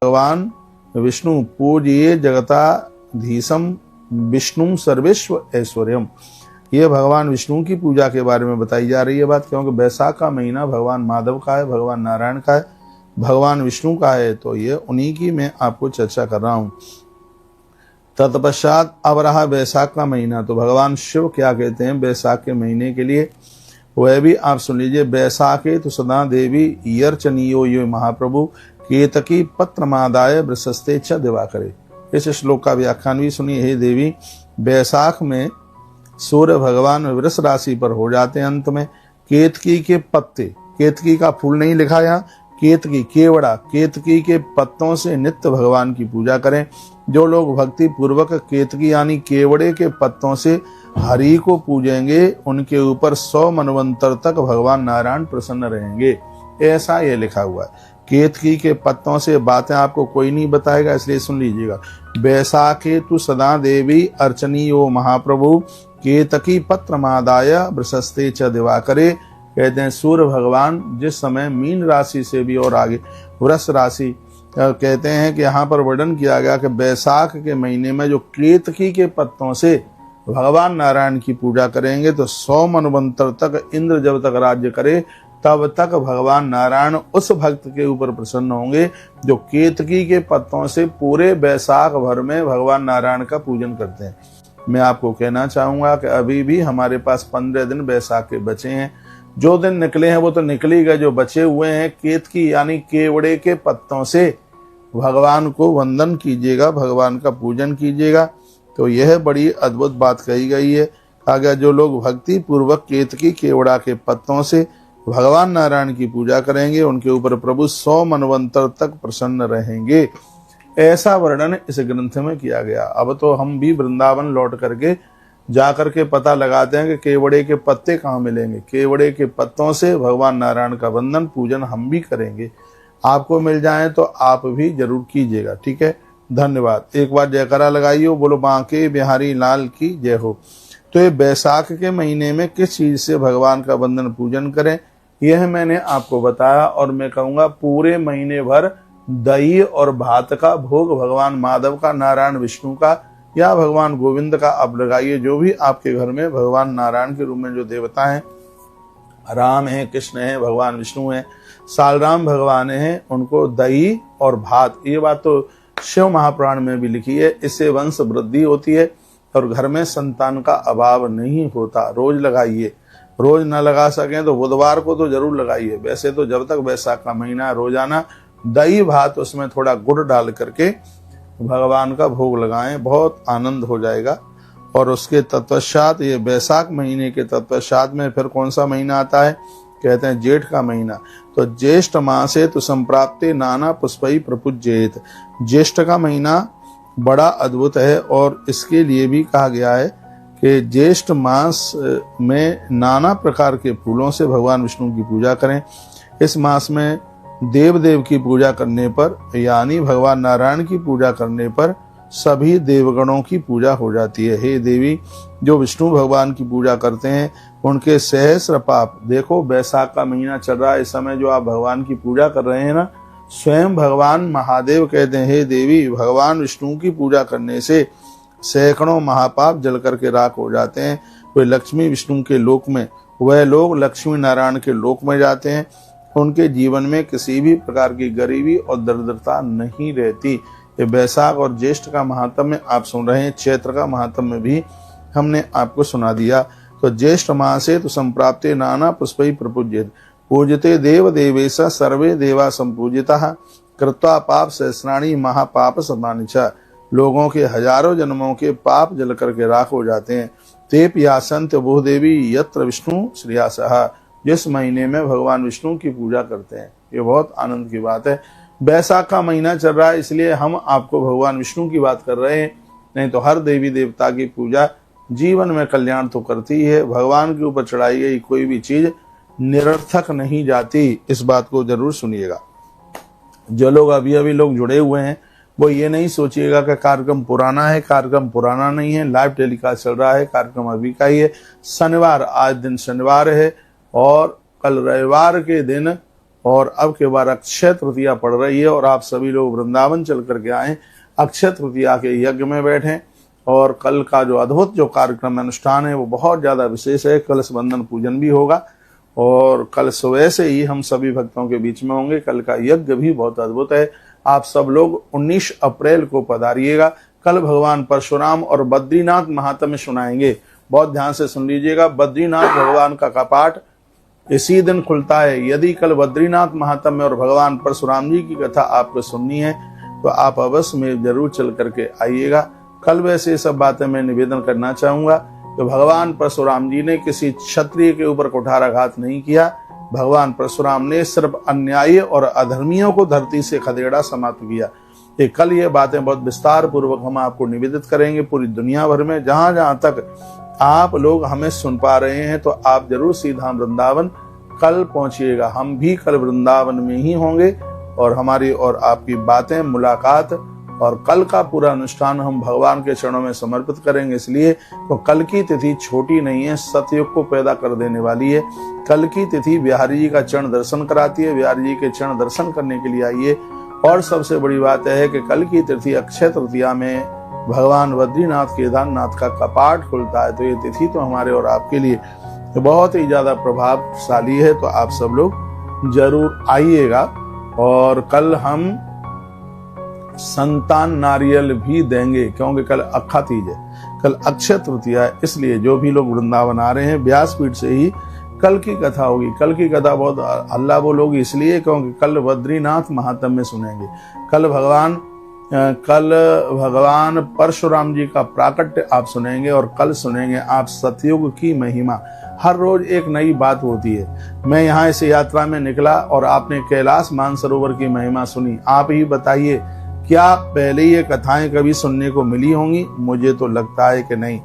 भगवान विष्णु पूज्य जगताधीशम विष्णु सर्वेश्व ऐश्वर्यम। ये भगवान विष्णु की पूजा के बारे में बताई जा रही है बात, क्योंकि बैसाख का महीना भगवान माधव का है, भगवान नारायण का है, भगवान विष्णु का है, तो ये उन्हीं की मैं आपको चर्चा कर रहा हूं। तत्पश्चात अब रहा बैसाख का महीना, तो भगवान शिव क्या कहते हैं बैसाख के महीने के लिए, वह भी आप सुन लीजिए। बैसाखे तो सदा देवी यर्चनीयो ये महाप्रभु केतकी पत्रमादाय वृषस्ते च दिवाकरे। इस श्लोक का व्याख्यान भी सुनिए। हे देवी, बैसाख में सूर्य भगवान वृष राशि पर हो जाते हैं। अंत में केतकी के पत्ते, केतकी का फूल नहीं लिखा यहाँ, केतकी केवड़ा, केतकी के पत्तों से नित्य भगवान की पूजा करें। जो लोग भक्ति पूर्वक केतकी यानी केवड़े के पत्तों से हरि को पूजेंगे, उनके ऊपर 100 मनवंतर तक भगवान नारायण प्रसन्न रहेंगे, ऐसा ये लिखा हुआ है। केतकी के पत्तों से बातें आपको कोई नहीं बताएगा, इसलिए सुन लीजिएगा। बैसाखे तु सदा देवी अर्चनीयो महाप्रभु केतकी पत्रमादाय वृषस्ते च दिवाकरे। कहते हैं सूर्य भगवान जिस समय मीन राशि से भी और आगे वृष राशि, कहते हैं कि यहाँ पर वर्णन किया गया कि बैसाख के महीने में जो केतकी के पत्तों से भगवान नारायण की पूजा करेंगे तो 100 मनवंतर तक इंद्र जब तक राज्य करे तब तक भगवान नारायण उस भक्त के ऊपर प्रसन्न होंगे जो केतकी के पत्तों से पूरे बैसाख भर में भगवान नारायण का पूजन करते हैं। मैं आपको कहना चाहूंगा कि अभी भी हमारे पास 15 दिन बैसाख के बचे हैं। जो दिन निकले हैं वो तो निकल ही गए, जो बचे हुए हैं केतकी यानी केवड़े के पत्तों से भगवान को वंदन कीजिएगा, भगवान का पूजन कीजिएगा। तो यह बड़ी अद्भुत बात कही गई है। अगर जो लोग भक्ति पूर्वक केतकी केवड़ा के पत्तों से भगवान नारायण की पूजा करेंगे, उनके ऊपर प्रभु 100 मनवंतर तक प्रसन्न रहेंगे, ऐसा वर्णन इस ग्रंथ में किया गया। अब तो हम भी वृंदावन लौट करके जाकर के पता लगाते हैं कि केवड़े के पत्ते कहाँ मिलेंगे। केवड़े के पत्तों से भगवान नारायण का वंदन पूजन हम भी करेंगे। आपको मिल जाए तो आप भी जरूर कीजिएगा। ठीक है, धन्यवाद। एक बार जयकारा लगाइए, बोलो बांके बिहारी लाल की जय हो। तो ये बैसाख के महीने में किस चीज से भगवान का वंदन पूजन करें, यह मैंने आपको बताया। और मैं कहूंगा पूरे महीने भर दही और भात का भोग भगवान माधव का, नारायण विष्णु का या भगवान गोविंद का आप लगाइए। जो भी आपके घर में भगवान नारायण के रूप में जो देवता हैं, राम है, कृष्ण है, भगवान विष्णु है, सालराम भगवान है, उनको दही और भात, ये बात तो शिव महापुराण में भी लिखी है, इससे वंश वृद्धि होती है और घर में संतान का अभाव नहीं होता। रोज लगाइए, रोज न लगा सकें तो बुधवार को तो जरूर लगाइए। वैसे तो जब तक बैसाख का महीना रोजाना दही भात उसमें थोड़ा गुड़ डाल करके भगवान का भोग लगाएं, बहुत आनंद हो जाएगा। और उसके तत्पश्चात ये बैसाख महीने के तत्पश्चात में फिर कौन सा महीना आता है, कहते हैं जेठ का महीना। तो ज्येष्ठ मासे तो संप्राप्ते नाना पुष्पई प्रपूज्येत। ज्येष्ठ का महीना बड़ा अद्भुत है और इसके लिए भी कहा गया है कि ज्येष्ठ मास में नाना प्रकार के फूलों से भगवान विष्णु की पूजा करें। इस मास में देव की पूजा करने पर यानी भगवान नारायण की पूजा करने पर सभी देवगणों की पूजा हो जाती है। हे देवी, जो विष्णु भगवान की पूजा करते हैं उनके सहस्र पाप, देखो बैसाख का महीना चल रहा है, इस समय जो आप भगवान की पूजा कर रहे हैं ना, स्वयं भगवान महादेव कहते हैं हे देवी, भगवान विष्णु की पूजा करने से सैकड़ों महापाप जल करके राख हो जाते हैं। वे लक्ष्मी विष्णु के लोक में, वह लोग लक्ष्मी नारायण के लोक में जाते हैं। उनके जीवन में किसी भी प्रकार की गरीबी और दरिद्रता नहीं रहती। ये बैसाख और ज्येष्ठ का महात्म्य आप सुन रहे हैं, चैत्र का महात्म्य भी हमने आपको सुना दिया। तो ज्येष्ठ मासे तो संप्राप्ते नाना पुष्पै प्रपूज्येत पूजते देव देवेश सर्वे देवा संपूजिताः कृत्वा पाप सहस्राणि महापाप समानिचा। लोगों के हजारों जन्मों के पाप जल करके राख हो जाते हैं। ते पियासन्त वो देवी यत्र विष्णु श्रियासः। जिस महीने में भगवान विष्णु की पूजा करते हैं, ये बहुत आनंद की बात है। बैसाख का महीना चल रहा है इसलिए हम आपको भगवान विष्णु की बात कर रहे हैं, नहीं तो हर देवी देवता की पूजा जीवन में कल्याण तो करती है। भगवान के ऊपर चढ़ाई गई कोई भी चीज निरर्थक नहीं जाती, इस बात को जरूर सुनिएगा। जो लोग अभी अभी लोग जुड़े हुए हैं वो ये नहीं सोचिएगा कि कार्यक्रम पुराना है, कार्यक्रम पुराना नहीं है, लाइव टेलीकास्ट चल रहा है, कार्यक्रम अभी का ही है। शनिवार, आज दिन शनिवार है और कल रविवार के दिन और अब के बार अक्षय तृतीया पड़ रही है और आप सभी लोग वृंदावन चल करके आए, अक्षय तृतीया के यज्ञ में बैठें। और कल का जो अद्भुत जो कार्यक्रम अनुष्ठान है वो बहुत ज़्यादा विशेष है। कलश बंधन पूजन भी होगा और कल सुबह से ही हम सभी भक्तों के बीच में होंगे। कल का यज्ञ भी बहुत अद्भुत है। आप सब लोग 19 अप्रैल को पधारिएगा। कल भगवान परशुराम और बद्रीनाथ महात्म्य सुनाएंगे। बहुत ध्यान से सुन लीजिएगा। बद्रीनाथ भगवान का कपाट इसी दिन खुलता है। यदि कल बद्रीनाथ महात्म्य और भगवान परशुराम जी की कथा आपको सुननी है तो आप अवश्य में जरूर चल करके आइएगा। कल वैसे सब बातें मैं निवेदन करना चाहूंगा तो भगवान परशुराम जी ने किसी क्षत्रिय के ऊपर कुठाराघात नहीं किया। भगवान परशुराम ने सिर्फ अन्यायी और अधर्मियों को धरती से खदेड़ा समाप्त किया। ये कल ये बातें बहुत विस्तार पूर्वक हम आपको निवेदित करेंगे। पूरी दुनिया भर में जहां जहां तक आप लोग हमें सुन पा रहे हैं तो आप जरूर सीधा वृंदावन कल पहुंचिएगा। हम भी कल वृंदावन में ही होंगे और हमारी और आपकी बातें, मुलाकात और कल का पूरा अनुष्ठान हम भगवान के चरणों में समर्पित करेंगे। इसलिए तो कल की तिथि छोटी नहीं है, सतयुग को पैदा कर देने वाली है। कल की तिथि बिहारी जी का चरण दर्शन कराती है। बिहारी जी के चरण दर्शन करने के लिए आइए। और सबसे बड़ी बात है कि कल की तिथि अक्षय तृतीया में भगवान बद्रीनाथ केदारनाथ का कपाट खुलता है। तो ये तिथि तो हमारे और आपके लिए बहुत ही ज्यादा प्रभावशाली है। तो आप सब लोग जरूर आइएगा। और कल हम संतान नारियल भी देंगे क्योंकि कल अखा तीज है, कल अक्षय तृतीया है। इसलिए जो भी लोग वृंदावन आ रहे हैं व्यासपीठ से ही कल की कथा होगी। कल की कथा बहुत हल्ला बोल होगी इसलिए क्योंकि कल बद्रीनाथ महात्म्य सुनेंगे। कल भगवान परशुराम जी का प्राकट्य आप सुनेंगे और कल सुनेंगे आप सतयुग की महिमा। हर रोज एक नई बात होती है। मैं यहाँ इस यात्रा में निकला और आपने कैलाश मानसरोवर की महिमा सुनी। आप ही बताइए क्या पहले ये कथाएं कभी सुनने को मिली होंगी? मुझे तो लगता है कि नहीं।